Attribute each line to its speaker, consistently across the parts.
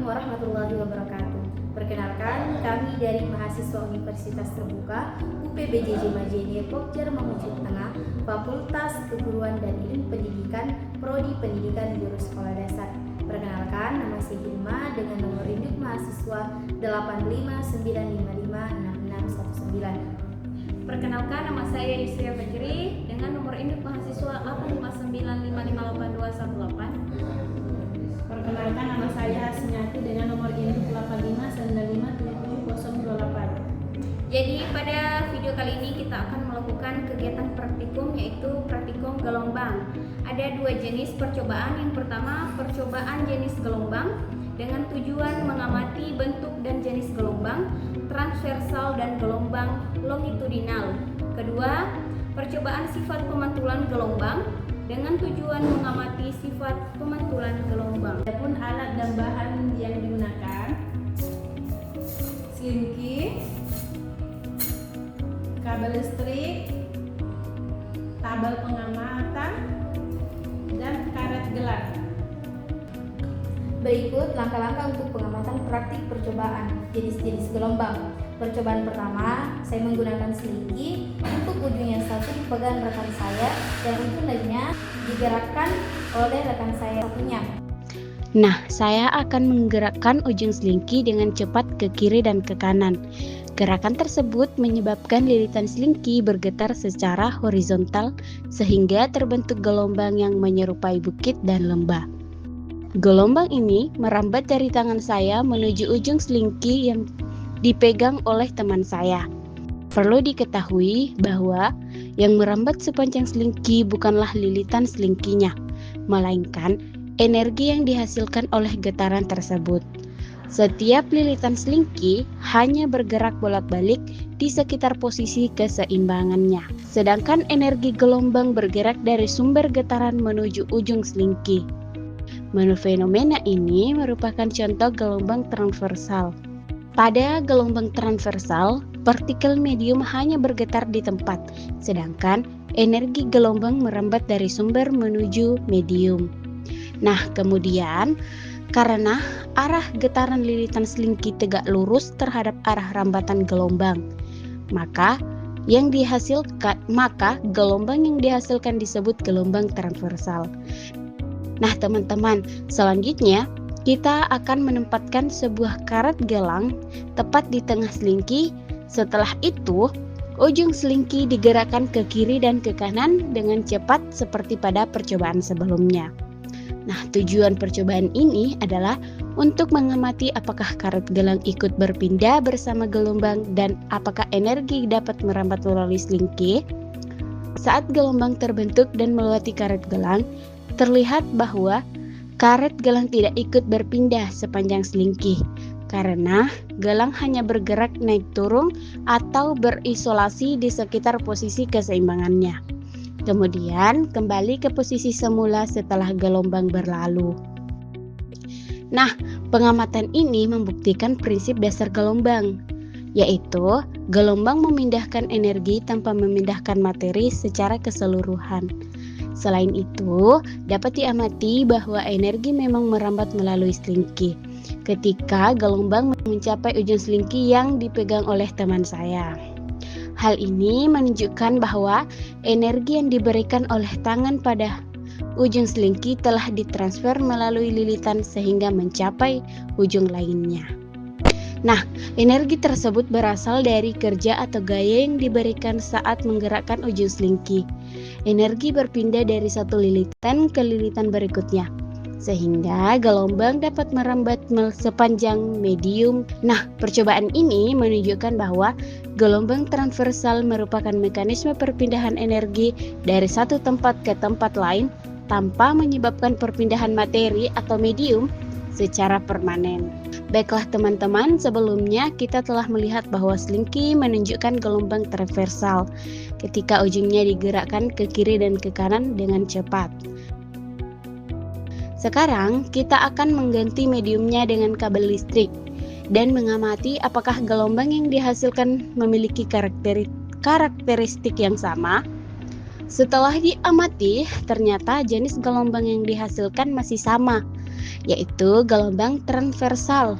Speaker 1: Assalamualaikum warahmatullahi wabarakatuh. Perkenalkan, kami dari mahasiswa Universitas Terbuka UPBJJ Majene Depok Mamuju Tengah, Fakultas Keguruan dan Ilmu Pendidikan, Prodi Pendidikan Guru Sekolah Dasar. Perkenalkan, nama saya Hilma dengan nomor induk mahasiswa 859556619.
Speaker 2: Perkenalkan, nama saya Yusria Fajri dengan nomor induk mahasiswa 859555218.
Speaker 3: Perkenalkan, nama saya Hasniati dengan nomor induk 8595770028.
Speaker 2: Jadi pada video kali ini kita akan melakukan kegiatan praktikum, yaitu praktikum gelombang. Ada dua jenis percobaan. Yang pertama, percobaan jenis gelombang dengan tujuan mengamati bentuk dan jenis gelombang transversal dan gelombang longitudinal. Kedua, percobaan sifat pemantulan gelombang dengan tujuan mengamati sifat pemantulan gelombang.
Speaker 3: Adapun alat dan bahan yang digunakan: slinky, kabel listrik, tabel pengamatan, dan karet gelang.
Speaker 1: Berikut langkah-langkah untuk pengamatan praktik percobaan jenis-jenis gelombang. Percobaan pertama, saya menggunakan slinky. Untuk ujungnya satu dipegang rekan saya dan ujung lainnya digerakkan oleh rekan saya satunya.
Speaker 4: Nah, saya akan menggerakkan ujung slinky dengan cepat ke kiri dan ke kanan. Gerakan tersebut menyebabkan lilitan slinky bergetar secara horizontal sehingga terbentuk gelombang yang menyerupai bukit dan lembah. Gelombang ini merambat dari tangan saya menuju ujung slinky yang dipegang oleh teman saya. Perlu diketahui bahwa yang merambat sepanjang slinky bukanlah lilitan slinky-nya, melainkan energi yang dihasilkan oleh getaran tersebut. Setiap lilitan slinky hanya bergerak bolak-balik di sekitar posisi keseimbangannya, sedangkan energi gelombang bergerak dari sumber getaran menuju ujung slinky. Fenomena ini merupakan contoh gelombang transversal. Pada gelombang transversal, partikel medium hanya bergetar di tempat, sedangkan energi gelombang merambat dari sumber menuju medium. Nah, kemudian karena arah getaran lilitan slinky tegak lurus terhadap arah rambatan gelombang, maka gelombang yang dihasilkan disebut gelombang transversal. Nah, teman-teman, selanjutnya kita akan menempatkan sebuah karet gelang tepat di tengah slinky. Setelah itu, ujung slinky digerakkan ke kiri dan ke kanan dengan cepat seperti pada percobaan sebelumnya. Nah, tujuan percobaan ini adalah untuk mengamati apakah karet gelang ikut berpindah bersama gelombang dan apakah energi dapat merambat melalui slinky. Saat gelombang terbentuk dan melewati karet gelang, terlihat bahwa karet gelang tidak ikut berpindah sepanjang slinky karena gelang hanya bergerak naik turun atau berisolasi di sekitar posisi keseimbangannya. Kemudian kembali ke posisi semula setelah gelombang berlalu. Nah, pengamatan ini membuktikan prinsip dasar gelombang, yaitu gelombang memindahkan energi tanpa memindahkan materi secara keseluruhan. Selain itu, dapat diamati bahwa energi memang merambat melalui slinky ketika gelombang mencapai ujung slinky yang dipegang oleh teman saya. Hal ini menunjukkan bahwa energi yang diberikan oleh tangan pada ujung slinky telah ditransfer melalui lilitan sehingga mencapai ujung lainnya. Nah, energi tersebut berasal dari kerja atau gaya yang diberikan saat menggerakkan ujung slinky. Energi berpindah dari satu lilitan ke lilitan berikutnya, sehingga gelombang dapat merambat sepanjang medium. Nah, percobaan ini menunjukkan bahwa gelombang transversal merupakan mekanisme perpindahan energi dari satu tempat ke tempat lain tanpa menyebabkan perpindahan materi atau medium secara permanen. Baiklah teman-teman, sebelumnya kita telah melihat bahwa slinky menunjukkan gelombang transversal ketika ujungnya digerakkan ke kiri dan ke kanan dengan cepat. Sekarang kita akan mengganti mediumnya dengan kabel listrik dan mengamati apakah gelombang yang dihasilkan memiliki karakteristik yang sama. Setelah diamati, ternyata jenis gelombang yang dihasilkan masih sama. yaitu gelombang transversal.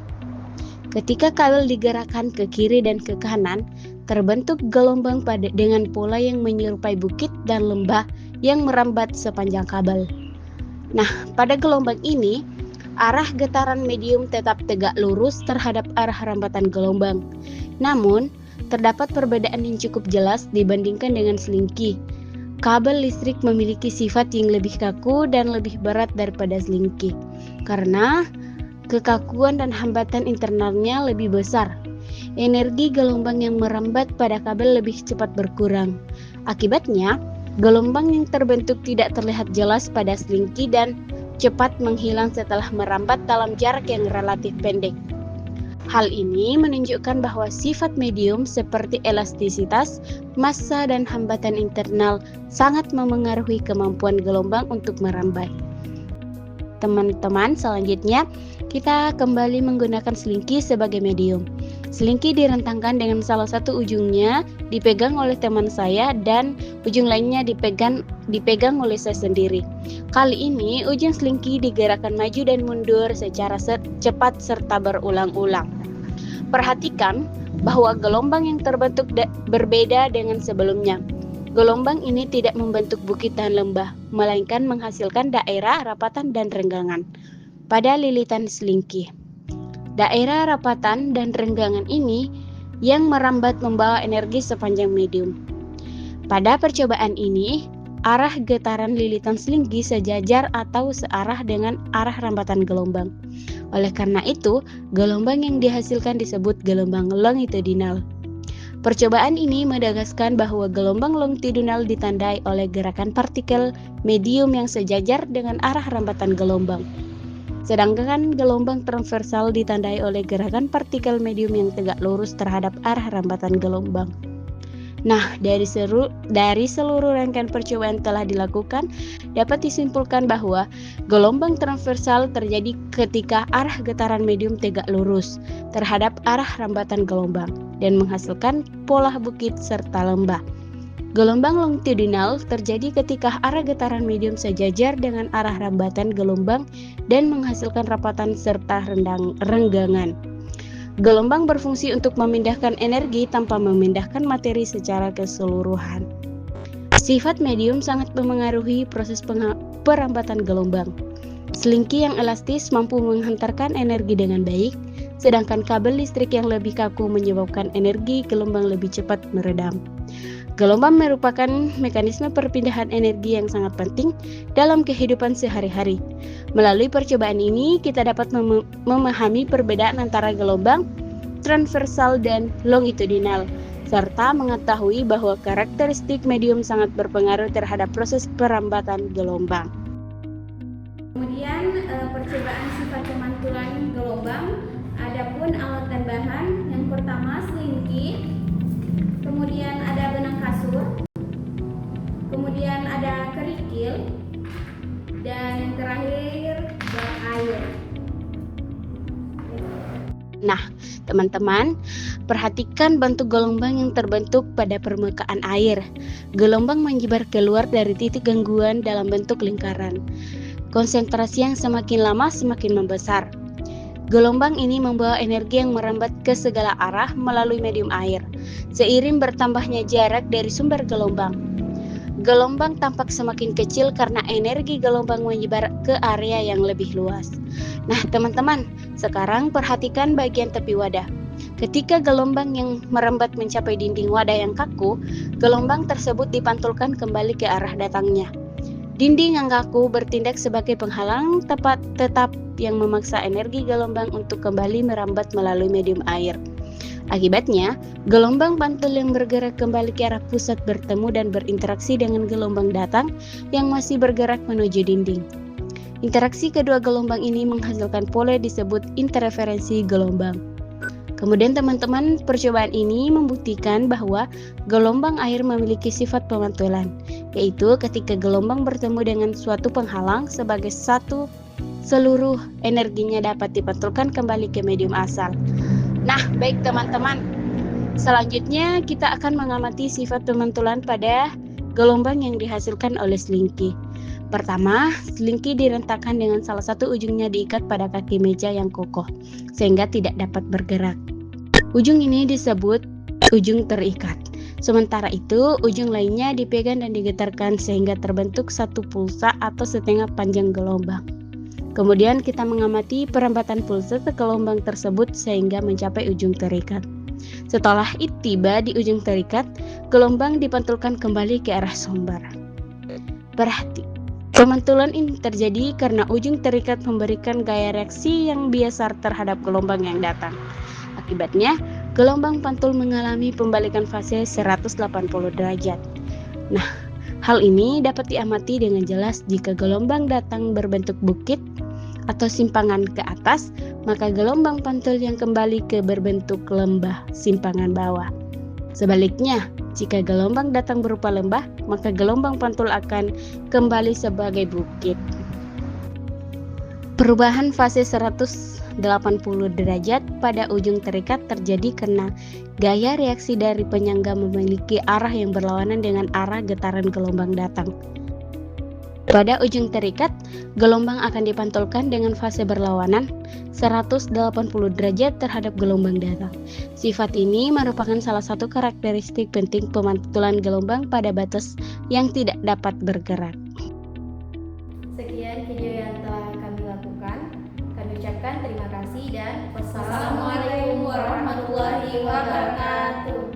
Speaker 4: Ketika kabel digerakkan ke kiri dan ke kanan, terbentuk gelombang dengan pola yang menyerupai bukit dan lembah yang merambat sepanjang kabel. Nah, pada gelombang ini, arah getaran medium tetap tegak lurus terhadap arah rambatan gelombang. Namun, terdapat perbedaan yang cukup jelas dibandingkan dengan selingki. Kabel listrik memiliki sifat yang lebih kaku dan lebih berat daripada selingki, karena kekakuan dan hambatan internalnya lebih besar. Energi gelombang yang merambat pada kabel lebih cepat berkurang. Akibatnya, gelombang yang terbentuk tidak terlihat jelas pada selingki dan cepat menghilang setelah merambat dalam jarak yang relatif pendek. Hal ini menunjukkan bahwa sifat medium seperti elastisitas, massa, dan hambatan internal sangat memengaruhi kemampuan gelombang untuk merambat. Teman-teman, selanjutnya kita kembali menggunakan selingki sebagai medium. Selingki direntangkan dengan salah satu ujungnya dipegang oleh teman saya dan ujung lainnya dipegang oleh saya sendiri. Kali ini ujung selingki digerakkan maju dan mundur secara cepat serta berulang-ulang. Perhatikan bahwa gelombang yang terbentuk berbeda dengan sebelumnya. Gelombang ini tidak membentuk bukit dan lembah, melainkan menghasilkan daerah, rapatan, dan renggangan pada lilitan selingki. Daerah, rapatan, dan renggangan ini yang merambat membawa energi sepanjang medium. Pada percobaan ini, arah getaran lilitan selingki sejajar atau searah dengan arah rambatan gelombang. Oleh karena itu, gelombang yang dihasilkan disebut gelombang longitudinal. Percobaan ini menegaskan bahwa gelombang longitudinal ditandai oleh gerakan partikel medium yang sejajar dengan arah rambatan gelombang. Sedangkan gelombang transversal ditandai oleh gerakan partikel medium yang tegak lurus terhadap arah rambatan gelombang. Nah, dari seluruh rangkaian percobaan telah dilakukan, dapat disimpulkan bahwa gelombang transversal terjadi ketika arah getaran medium tegak lurus terhadap arah rambatan gelombang dan menghasilkan pola bukit serta lembah. Gelombang longitudinal terjadi ketika arah getaran medium sejajar dengan arah rambatan gelombang dan menghasilkan rapatan serta renggangan. Gelombang berfungsi untuk memindahkan energi tanpa memindahkan materi secara keseluruhan. Sifat medium sangat memengaruhi proses perambatan gelombang. Selingki yang elastis mampu menghantarkan energi dengan baik, sedangkan kabel listrik yang lebih kaku menyebabkan energi gelombang lebih cepat meredam. Gelombang merupakan mekanisme perpindahan energi yang sangat penting dalam kehidupan sehari-hari. Melalui percobaan ini, kita dapat memahami perbedaan antara gelombang transversal dan longitudinal, serta mengetahui bahwa karakteristik medium sangat berpengaruh terhadap proses perambatan gelombang.
Speaker 2: Kemudian percobaan sifat pemantulan gelombang, adapun alat dan bahan. Yang pertama selingki, kemudian ada benang kasur, kemudian ada kerikil, dan yang terakhir bak air.
Speaker 4: Nah, teman-teman, perhatikan bentuk gelombang yang terbentuk pada permukaan air. Gelombang menyebar keluar dari titik gangguan dalam bentuk lingkaran. Konsentrasi yang semakin lama semakin membesar. Gelombang ini membawa energi yang merambat ke segala arah melalui medium air, seiring bertambahnya jarak dari sumber gelombang. Gelombang tampak semakin kecil karena energi gelombang menyebar ke area yang lebih luas. Nah, teman-teman, sekarang perhatikan bagian tepi wadah. Ketika gelombang yang merambat mencapai dinding wadah yang kaku, gelombang tersebut dipantulkan kembali ke arah datangnya. Dinding yang kaku bertindak sebagai penghalang tetap yang memaksa energi gelombang untuk kembali merambat melalui medium air. Akibatnya, gelombang pantul yang bergerak kembali ke arah pusat bertemu dan berinteraksi dengan gelombang datang yang masih bergerak menuju dinding. Interaksi kedua gelombang ini menghasilkan pola disebut interferensi gelombang. Kemudian teman-teman, percobaan ini membuktikan bahwa gelombang air memiliki sifat pemantulan, yaitu ketika gelombang bertemu dengan suatu penghalang sebagai satu, seluruh energinya dapat dipantulkan kembali ke medium asal. Nah, baik teman-teman, selanjutnya kita akan mengamati sifat pemantulan pada gelombang yang dihasilkan oleh selingki. Pertama, selingki direntakkan dengan salah satu ujungnya diikat pada kaki meja yang kokoh, sehingga tidak dapat bergerak. Ujung ini disebut ujung terikat. Sementara itu, ujung lainnya dipegang dan digetarkan sehingga terbentuk satu pulsa atau setengah panjang gelombang. Kemudian kita mengamati perambatan pulsa ke gelombang tersebut sehingga mencapai ujung terikat. Setelah itu tiba di ujung terikat, gelombang dipantulkan kembali ke arah sumber. Berarti, pemantulan ini terjadi karena ujung terikat memberikan gaya reaksi yang biasa terhadap gelombang yang datang. Akibatnya, gelombang pantul mengalami pembalikan fase 180 derajat. Nah, hal ini dapat diamati dengan jelas jika gelombang datang berbentuk bukit atau simpangan ke atas, maka gelombang pantul yang kembali ke berbentuk lembah simpangan bawah. Sebaliknya, jika gelombang datang berupa lembah, maka gelombang pantul akan kembali sebagai bukit. Perubahan fase 180 derajat pada ujung terikat terjadi karena gaya reaksi dari penyangga memiliki arah yang berlawanan dengan arah getaran gelombang datang. Pada ujung terikat, gelombang akan dipantulkan dengan fase berlawanan 180 derajat terhadap gelombang datang. Sifat ini merupakan salah satu karakteristik penting pemantulan gelombang pada batas yang tidak dapat bergerak.
Speaker 1: Sekian video yang telah kami lakukan. Kami ucapkan terima kasih dan wassalamualaikum warahmatullahi wabarakatuh.